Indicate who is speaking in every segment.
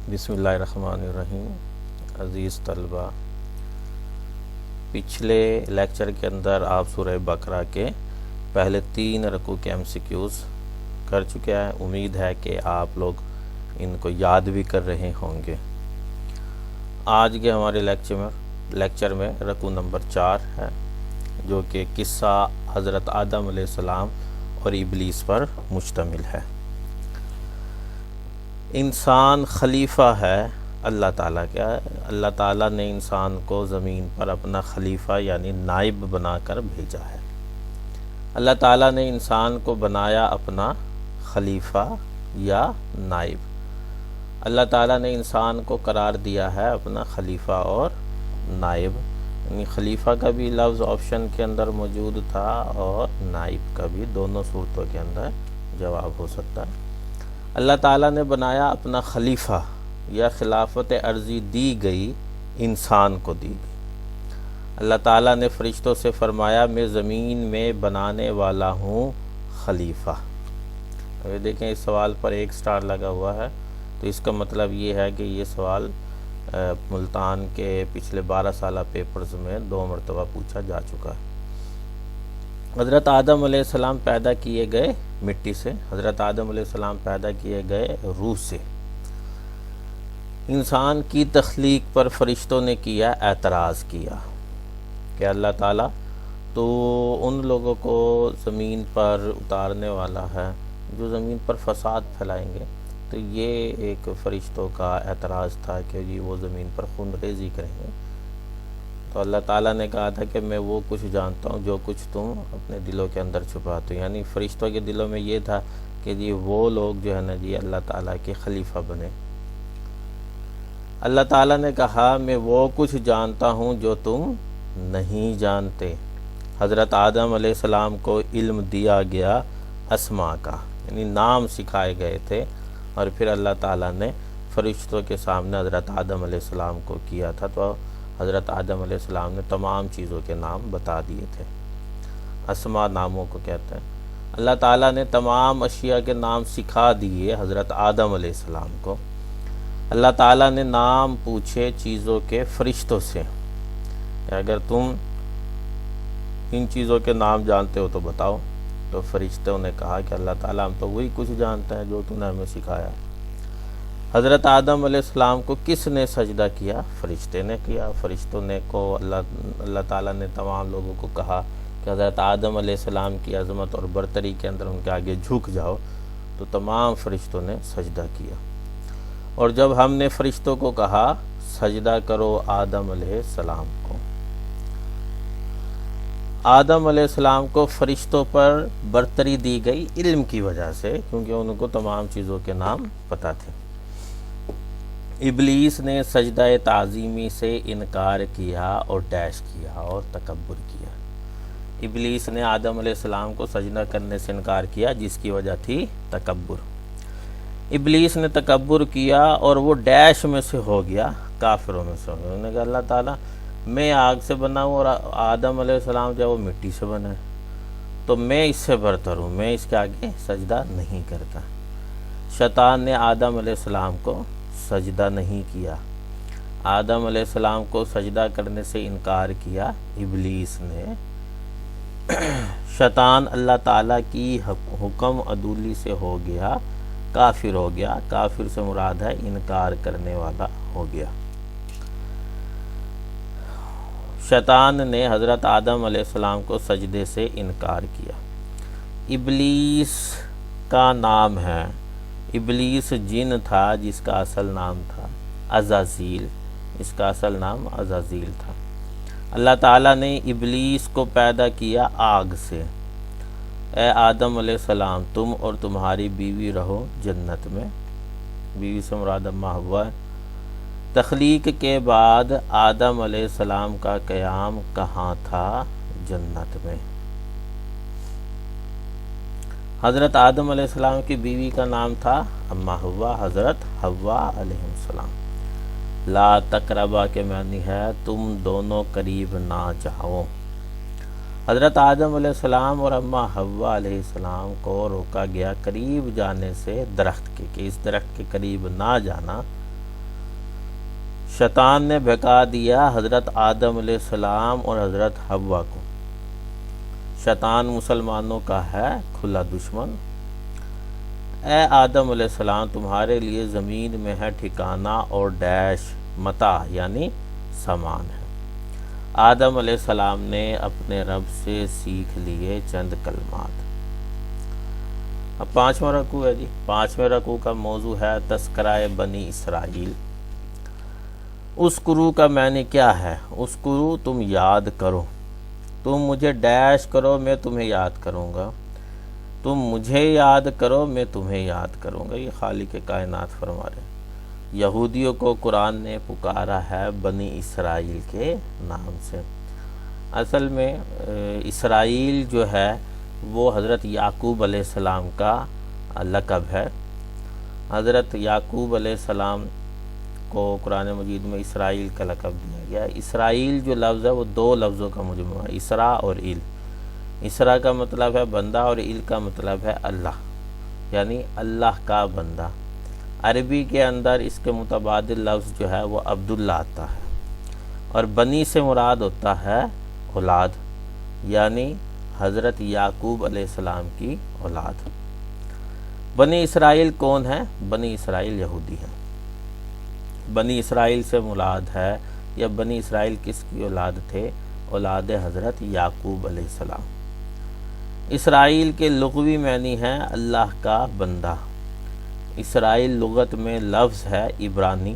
Speaker 1: بسم اللہ الرحمن الرحیم۔ عزیز طلبہ، پچھلے لیکچر کے اندر آپ سورہ بقرہ کے پہلے 3 رکوع کے MCQs کر چکے ہیں۔ امید ہے کہ آپ لوگ ان کو یاد بھی کر رہے ہوں گے۔ آج کے ہمارے لیکچر میں رکوع نمبر 4 ہے، جو کہ قصہ حضرت آدم علیہ السلام اور ابلیس پر مشتمل ہے۔ انسان خلیفہ ہے اللہ تعالیٰ کا۔ اللہ تعالیٰ نے انسان کو زمین پر اپنا خلیفہ یعنی نائب بنا کر بھیجا ہے۔ اللہ تعالیٰ نے انسان کو بنایا اپنا خلیفہ یا نائب۔ اللہ تعالیٰ نے انسان کو قرار دیا ہے اپنا خلیفہ اور نائب، یعنی خلیفہ کا بھی لفظ آپشن کے اندر موجود تھا اور نائب کا بھی، دونوں صورتوں کے اندر جواب ہو سکتا ہے۔ اللہ تعالیٰ نے بنایا اپنا خلیفہ یا خلافت عرضی دی گئی، انسان کو دی گئی۔ اللہ تعالیٰ نے فرشتوں سے فرمایا میں زمین میں بنانے والا ہوں خلیفہ۔ ابھی دیکھیں اس سوال پر 1 سٹار لگا ہوا ہے، تو اس کا مطلب یہ ہے کہ یہ سوال ملتان کے پچھلے 12 سالہ پیپرز میں 2 مرتبہ پوچھا جا چکا ہے۔ حضرت آدم علیہ السلام پیدا کیے گئے مٹی سے، حضرت آدم علیہ السلام پیدا کیے گئے روح سے۔ انسان کی تخلیق پر فرشتوں نے کیا اعتراض کیا کہ اللہ تعالیٰ تو ان لوگوں کو زمین پر اتارنے والا ہے جو زمین پر فساد پھیلائیں گے، تو یہ ایک فرشتوں کا اعتراض تھا کہ جی وہ زمین پر خون ریزی کریں گے۔ تو اللہ تعالیٰ نے کہا تھا کہ میں وہ کچھ جانتا ہوں جو کچھ تم اپنے دلوں کے اندر چھپاتے ہو، یعنی فرشتوں کے دلوں میں یہ تھا کہ جی وہ لوگ جو ہے نا جی اللہ تعالیٰ کے خلیفہ بنے۔ اللہ تعالیٰ نے کہا میں وہ کچھ جانتا ہوں جو تم نہیں جانتے۔ حضرت آدم علیہ السلام کو علم دیا گیا اسماء کا، یعنی نام سکھائے گئے تھے، اور پھر اللہ تعالیٰ نے فرشتوں کے سامنے حضرت آدم علیہ السلام کو کیا تھا، تو حضرت آدم علیہ السلام نے تمام چیزوں کے نام بتا دیے تھے۔ اسماء ناموں کو کہتے ہیں۔ اللہ تعالیٰ نے تمام اشیاء کے نام سکھا دیے حضرت آدم علیہ السلام کو۔ اللہ تعالیٰ نے نام پوچھے چیزوں کے فرشتوں سے کہ اگر تم ان چیزوں کے نام جانتے ہو تو بتاؤ، تو فرشتوں نے کہا کہ اللہ تعالیٰ ہم تو وہی کچھ جانتے ہیں جو تم نے ہمیں سکھایا۔ حضرت آدم علیہ السلام کو کس نے سجدہ کیا؟ فرشتے نے کیا۔ فرشتوں نے کو اللہ تعالیٰ نے تمام لوگوں کو کہا کہ حضرت آدم علیہ السلام کی عظمت اور برتری کے اندر ان کے آگے جھک جاؤ، تو تمام فرشتوں نے سجدہ کیا۔ اور جب ہم نے فرشتوں کو کہا سجدہ کرو آدم علیہ السلام کو، آدم علیہ السلام کو فرشتوں پر برتری دی گئی علم کی وجہ سے، کیونکہ ان کو تمام چیزوں کے نام پتہ تھے۔ ابلیس نے سجدہ تعظیمی سے انکار کیا اور ڈیش کیا اور تکبر کیا۔ ابلیس نے آدم علیہ السلام کو سجدہ کرنے سے انکار کیا، جس کی وجہ تھی تکبر۔ ابلیس نے تکبر کیا اور وہ ڈیش میں سے ہو گیا، کافروں میں سے ہو گیا۔ انہوں نے کہا اللہ تعالیٰ میں آگ سے بنا ہوں اور آدم علیہ السلام جو وہ مٹی سے بنا ہے، تو میں اس سے برتر ہوں، میں اس کے آگے سجدہ نہیں کرتا۔ شیطان نے آدم علیہ السلام کو سجدہ نہیں کیا، آدم علیہ السلام کو سجدہ کرنے سے انکار کیا ابلیس نے۔ شیطان اللہ تعالیٰ کی حکم عدولی سے ہو گیا، کافر ہو گیا۔ کافر سے مراد ہے انکار کرنے والا ہو گیا۔ شیطان نے حضرت آدم علیہ السلام کو سجدے سے انکار کیا۔ ابلیس کا نام ہے، ابلیس جن تھا جس کا اصل نام تھا عزازیل، اس کا اصل نام عزازیل تھا۔ اللہ تعالیٰ نے ابلیس کو پیدا کیا آگ سے۔ اے آدم علیہ السلام تم اور تمہاری بیوی رہو جنت میں، بیوی سے مراد اماں حوا ہے۔ تخلیق کے بعد آدم علیہ السلام کا قیام کہاں تھا؟ جنت میں۔ حضرت آدم علیہ السلام کی بیوی کا نام تھا اماں حوا، حضرت حوا علیہ السلام۔ لا تقربا کے معنی ہے تم دونوں قریب نہ جاؤ۔ حضرت آدم علیہ السلام اور اماں حوا علیہ السلام کو روکا گیا قریب جانے سے درخت کے، کہ اس درخت کے قریب نہ جانا، شیطان نے بہکا دیا حضرت آدم علیہ السلام اور حضرت حوا کو۔ شیطان مسلمانوں کا ہے کھلا دشمن۔ اے آدم علیہ السلام، تمہارے لیے زمین میں ہے ٹھکانہ اور ڈیش متاع یعنی سامان ہے۔ آدم علیہ السلام نے اپنے رب سے سیکھ لیے چند کلمات۔ اب 5واں رکوع ہے جی۔ 5ویں رکوع کا موضوع ہے تذکرہ بنی اسرائیل۔ اذکروا کا معنی کیا ہے؟ اذکروا تم یاد کرو، تم مجھے ڈیش کرو میں تمہیں یاد کروں گا، تم مجھے یاد کرو میں تمہیں یاد کروں گا۔ یہ خالق کائنات فرما رہے ہیں۔ یہودیوں کو قرآن نے پکارا ہے بنی اسرائیل کے نام سے۔ اصل میں اسرائیل جو ہے وہ حضرت یعقوب علیہ السلام کا لقب ہے۔ حضرت یعقوب علیہ السلام کو قرآن مجید میں اسرائیل کا لقب دیا گیا ہے۔ اسرائیل جو لفظ ہے وہ دو لفظوں کا مجموعہ ہے، اسرا اور ایل۔ اسرا کا مطلب ہے بندہ اور ایل کا مطلب ہے اللہ، یعنی اللہ کا بندہ۔ عربی کے اندر اس کے متبادل لفظ جو ہے وہ عبداللہ آتا ہے، اور بنی سے مراد ہوتا ہے اولاد، یعنی حضرت یعقوب علیہ السلام کی اولاد۔ بنی اسرائیل کون ہے؟ بنی اسرائیل یہودی ہیں۔ بنی اسرائیل سے مراد ہے یا بنی اسرائیل کس کی اولاد تھے؟ اولاد حضرت یعقوب علیہ السلام۔ اسرائیل کے لغوی معنی ہے اللہ کا بندہ۔ اسرائیل لغت میں لفظ ہے عبرانی۔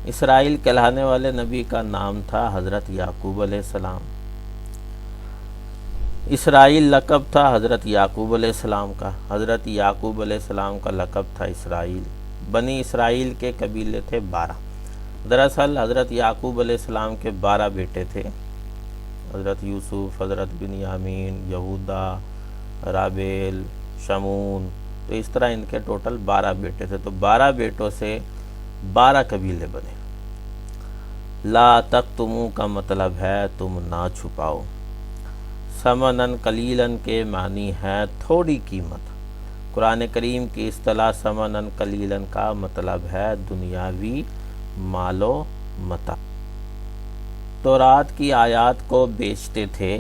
Speaker 1: اسرائیل کہلانے والے نبی کا نام تھا حضرت یعقوب علیہ السلام۔ اسرائیل لقب تھا حضرت یعقوب علیہ السلام کا۔ حضرت یعقوب علیہ السلام کا لقب تھا اسرائیل۔ بنی اسرائیل کے قبیلے تھے 12۔ دراصل حضرت یعقوب علیہ السلام کے 12 بیٹے تھے، حضرت یوسف، حضرت بنیامین، یہودا، رابیل، شمون، تو اس طرح ان کے ٹوٹل 12 بیٹے تھے۔ تو 12 بیٹوں سے 12 قبیلے بنے۔ لا تکتموا کا مطلب ہے تم نہ چھپاؤ۔ ثمناً قلیلاً کے معنی ہے تھوڑی قیمت۔ قرآن کریم کی اصطلاح ثمناً قلیلاً کا مطلب ہے دنیاوی مال و متاع۔ تورات کی آیات کو بیچتے تھے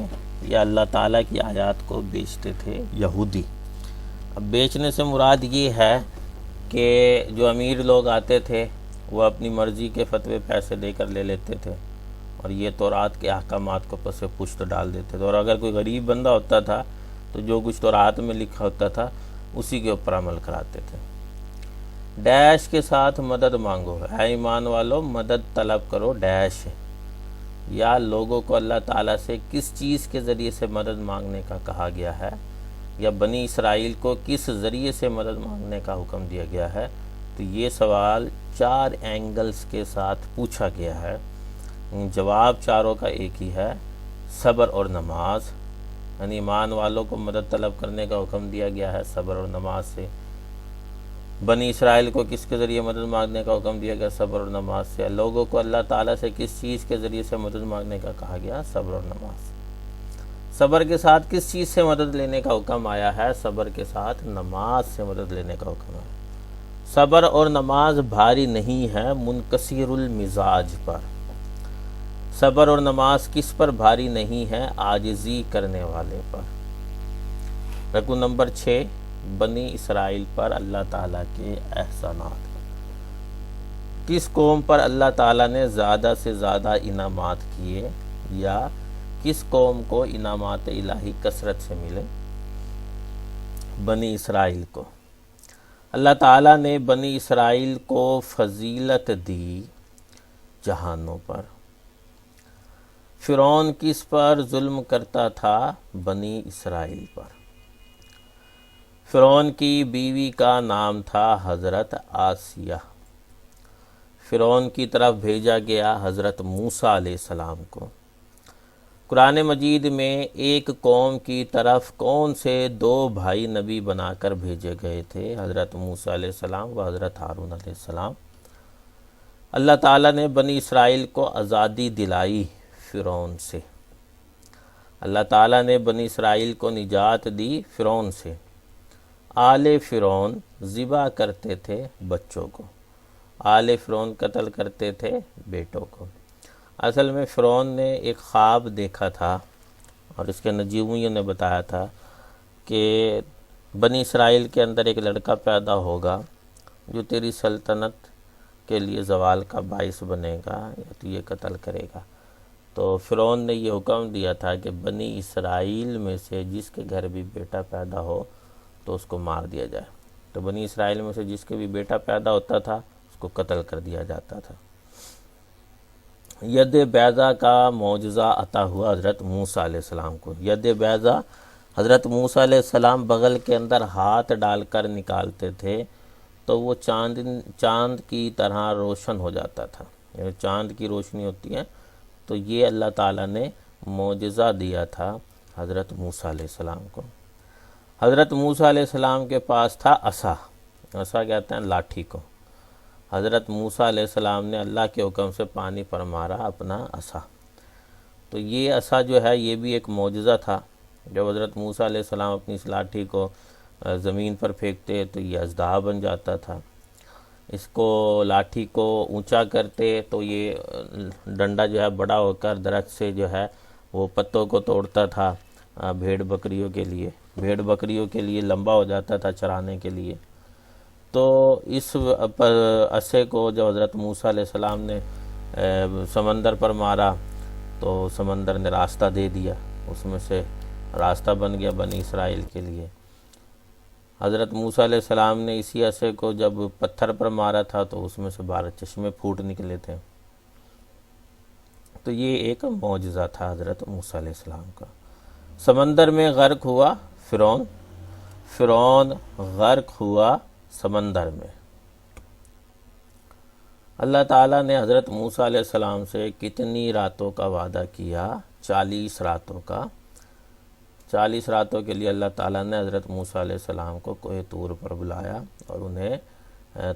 Speaker 1: یا اللہ تعالیٰ کی آیات کو بیچتے تھے یہودی۔ اب بیچنے سے مراد یہ ہے کہ جو امیر لوگ آتے تھے وہ اپنی مرضی کے فتوے پیسے دے کر لے لیتے تھے، اور یہ تورات کے احکامات کو پس پشت ڈال دیتے تھے، اور اگر کوئی غریب بندہ ہوتا تھا تو جو کچھ تورات میں لکھا ہوتا تھا اسی کے اوپر عمل کراتے تھے۔ ڈیش کے ساتھ مدد مانگو، اے ایمان والو مدد طلب کرو ڈیش، یا لوگوں کو اللہ تعالیٰ سے کس چیز کے ذریعے سے مدد مانگنے کا کہا گیا ہے، یا بنی اسرائیل کو کس ذریعے سے مدد مانگنے کا حکم دیا گیا ہے؟ تو یہ سوال 4 اینگلز کے ساتھ پوچھا گیا ہے۔ جواب چاروں کا ایک ہی ہے، صبر اور نماز، یعنی ایمان والوں کو مدد طلب کرنے کا حکم دیا گیا ہے صبر اور نماز سے۔ بنی اسرائیل کو کس کے ذریعے مدد مانگنے کا حکم دیا گیا؟ صبر اور نماز سے۔ لوگوں کو اللہ تعالیٰ سے کس چیز کے ذریعے سے مدد مانگنے کا کہا گیا؟ صبر اور نماز سے۔ صبر کے ساتھ کس چیز سے مدد لینے کا حکم آیا ہے؟ صبر کے ساتھ نماز سے مدد لینے کا حکم آیا۔ صبر اور نماز بھاری نہیں ہے منکسر المزاج پر۔ صبر اور نماز کس پر بھاری نہیں ہے؟ عاجزی کرنے والے پر۔ رکوع نمبر 6، بنی اسرائیل پر اللہ تعالیٰ کے احسانات۔ کس قوم پر اللہ تعالیٰ نے زیادہ سے زیادہ انعامات کیے، یا کس قوم کو انعامات الہی کثرت سے ملے؟ بنی اسرائیل کو۔ اللہ تعالیٰ نے بنی اسرائیل کو فضیلت دی جہانوں پر۔ فرعون کس پر ظلم کرتا تھا؟ بنی اسرائیل پر۔ فرعون کی بیوی کا نام تھا حضرت آسیہ۔ فرعون کی طرف بھیجا گیا حضرت موسیٰ علیہ السلام کو۔ قرآن مجید میں ایک قوم کی طرف کون سے 2 بھائی نبی بنا کر بھیجے گئے تھے؟ حضرت موسیٰ علیہ السلام و حضرت ہارون علیہ السلام۔ اللہ تعالیٰ نے بنی اسرائیل کو آزادی دلائی فرعون سے۔ اللہ تعالیٰ نے بنی اسرائیل کو نجات دی فرعون سے۔ آل فرعون ذبح کرتے تھے بچوں کو، آل فرعون قتل کرتے تھے بیٹوں کو۔ اصل میں فرعون نے ایک خواب دیکھا تھا اور اس کے نجومیوں نے بتایا تھا کہ بنی اسرائیل کے اندر ایک لڑکا پیدا ہوگا جو تیری سلطنت کے لیے زوال کا باعث بنے گا یا تو یہ قتل کرے گا۔ تو فرعون نے یہ حکم دیا تھا کہ بنی اسرائیل میں سے جس کے گھر بھی بیٹا پیدا ہو تو اس کو مار دیا جائے۔ تو بنی اسرائیل میں سے جس کے بھی بیٹا پیدا ہوتا تھا اس کو قتل کر دیا جاتا تھا۔ ید بیضا کا معجزہ عطا ہوا حضرت موسیٰ علیہ السلام کو۔ ید بیضا، حضرت موسیٰ علیہ السلام بغل کے اندر ہاتھ ڈال کر نکالتے تھے تو وہ چاند کی طرح روشن ہو جاتا تھا، یعنی چاند کی روشنی ہوتی ہے۔ تو یہ اللہ تعالیٰ نے معجزہ دیا تھا حضرت موسیٰ علیہ السلام کو۔ حضرت موسیٰ علیہ السلام کے پاس تھا عصا، عصا کہتے ہیں لاٹھی کو۔ حضرت موسیٰ علیہ السلام نے اللہ کے حکم سے پانی پر مارا اپنا عصا۔ تو یہ عصا جو ہے یہ بھی ایک معجزہ تھا۔ جب حضرت موسیٰ علیہ السلام اپنی اس لاٹھی کو زمین پر پھینکتے تو یہ اژدہا بن جاتا تھا۔ اس کو لاٹھی کو اونچا کرتے تو یہ ڈنڈا جو ہے بڑا ہو کر درخت سے جو ہے وہ پتوں کو توڑتا تھا بھیڑ بکریوں کے لیے لمبا ہو جاتا تھا چرانے کے لیے۔ تو اس عصے کو جب حضرت موسیٰ علیہ السلام نے سمندر پر مارا تو سمندر نے راستہ دے دیا، اس میں سے راستہ بن گیا بنی اسرائیل کے لیے۔ حضرت موسیٰ علیہ السلام نے اسی عصے کو جب پتھر پر مارا تھا تو اس میں سے 12 چشمے پھوٹ نکلے تھے۔ تو یہ ایک معجزہ تھا حضرت موسیٰ علیہ السلام کا۔ سمندر میں غرق ہوا فرعون غرق ہوا سمندر میں۔ اللہ تعالیٰ نے حضرت موسیٰ علیہ السلام سے کتنی راتوں کا وعدہ کیا؟ 40 راتوں کا۔ 40 راتوں کے لیے اللہ تعالیٰ نے حضرت موسیٰ علیہ السلام کو کوہ طور پر بلایا اور انہیں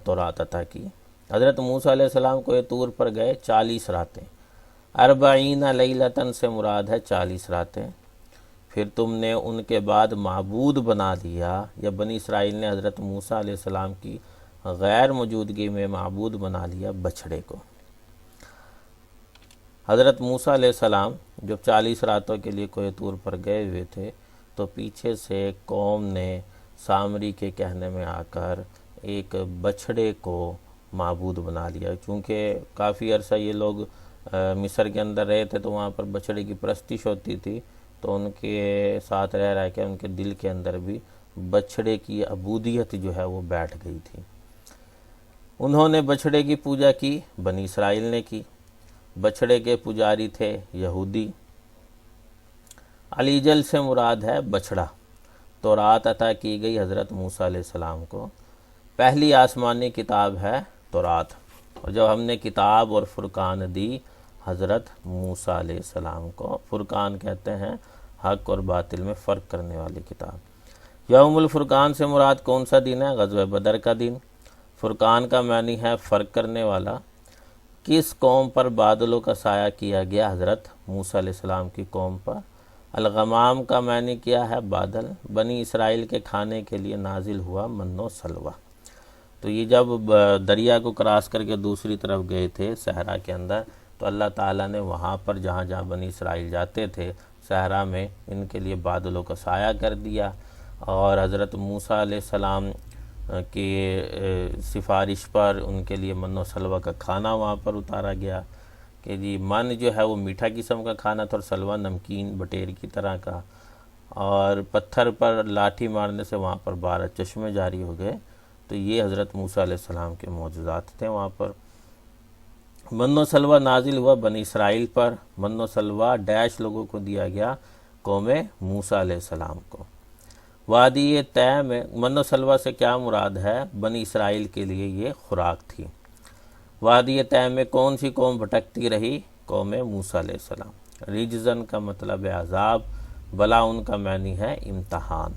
Speaker 1: تورات عطا کی۔ حضرت موسیٰ علیہ السلام کوہ طور پر گئے 40 راتیں۔ 40 لیلۃ سے مراد ہے 40 راتیں۔ پھر تم نے ان کے بعد معبود بنا لیا، یا بنی اسرائیل نے حضرت موسیٰ علیہ السلام کی غیر موجودگی میں معبود بنا لیا بچھڑے کو۔ حضرت موسیٰ علیہ السلام جب 40 راتوں کے لیے کوہ طور پر گئے ہوئے تھے تو پیچھے سے قوم نے سامری کے کہنے میں آ کر ایک بچھڑے کو معبود بنا لیا۔ چونکہ کافی عرصہ یہ لوگ مصر کے اندر رہے تھے تو وہاں پر بچھڑے کی پرستش ہوتی تھی، تو ان کے ساتھ رہ کے ان کے دل کے اندر بھی بچھڑے کی عبودیت جو ہے وہ بیٹھ گئی تھی۔ انہوں نے بچھڑے کی پوجا کی، بنی اسرائیل نے کی۔ بچھڑے کے پجاری تھے یہودی۔ علیجل سے مراد ہے بچھڑا۔ تورات عطا کی گئی حضرت موسیٰ علیہ السلام کو۔ پہلی آسمانی کتاب ہے تورات، اور جب ہم نے کتاب اور فرقان دی حضرت موسیٰ علیہ السلام کو، فرقان کہتے ہیں حق اور باطل میں فرق کرنے والی کتاب۔ یوم الفرقان سے مراد کون سا دن ہے؟ غزوہ بدر کا دن۔ فرقان کا معنی ہے فرق کرنے والا۔ کس قوم پر بادلوں کا سایہ کیا گیا؟ حضرت موسیٰ علیہ السلام کی قوم پر۔ الغمام کا معنی کیا ہے؟ بادل۔ بنی اسرائیل کے کھانے کے لیے نازل ہوا من و سلوہ۔ تو یہ جب دریا کو کراس کر کے دوسری طرف گئے تھے صحرا کے اندر، تو اللہ تعالیٰ نے وہاں پر جہاں جہاں بنی اسرائیل جاتے تھے صحرا میں ان کے لیے بادلوں کا سایہ کر دیا، اور حضرت موسیٰ علیہ السلام کی سفارش پر ان کے لیے من و سلوہ کا کھانا وہاں پر اتارا گیا کہ جی من جو ہے وہ میٹھا قسم کا کھانا تھا اور سلوہ نمکین بٹیر کی طرح کا، اور پتھر پر لاٹھی مارنے سے وہاں پر 12 چشمے جاری ہو گئے۔ تو یہ حضرت موسیٰ علیہ السلام کے معجزات تھے وہاں پر۔ من و سلوہ نازل ہوا بنی اسرائیل پر۔ من و سلوہ ڈیش لوگوں کو دیا گیا، قوم موسیٰ علیہ السلام کو۔ وادی طے میں من و سلوہ سے کیا مراد ہے؟ بنی اسرائیل کے لیے یہ خوراک تھی۔ وادی طے میں کون سی قوم بھٹکتی رہی؟ قوم موسیٰ علیہ السلام۔ رجزن کا مطلب ہے عذاب، بلا ان کا معنی ہے امتحان۔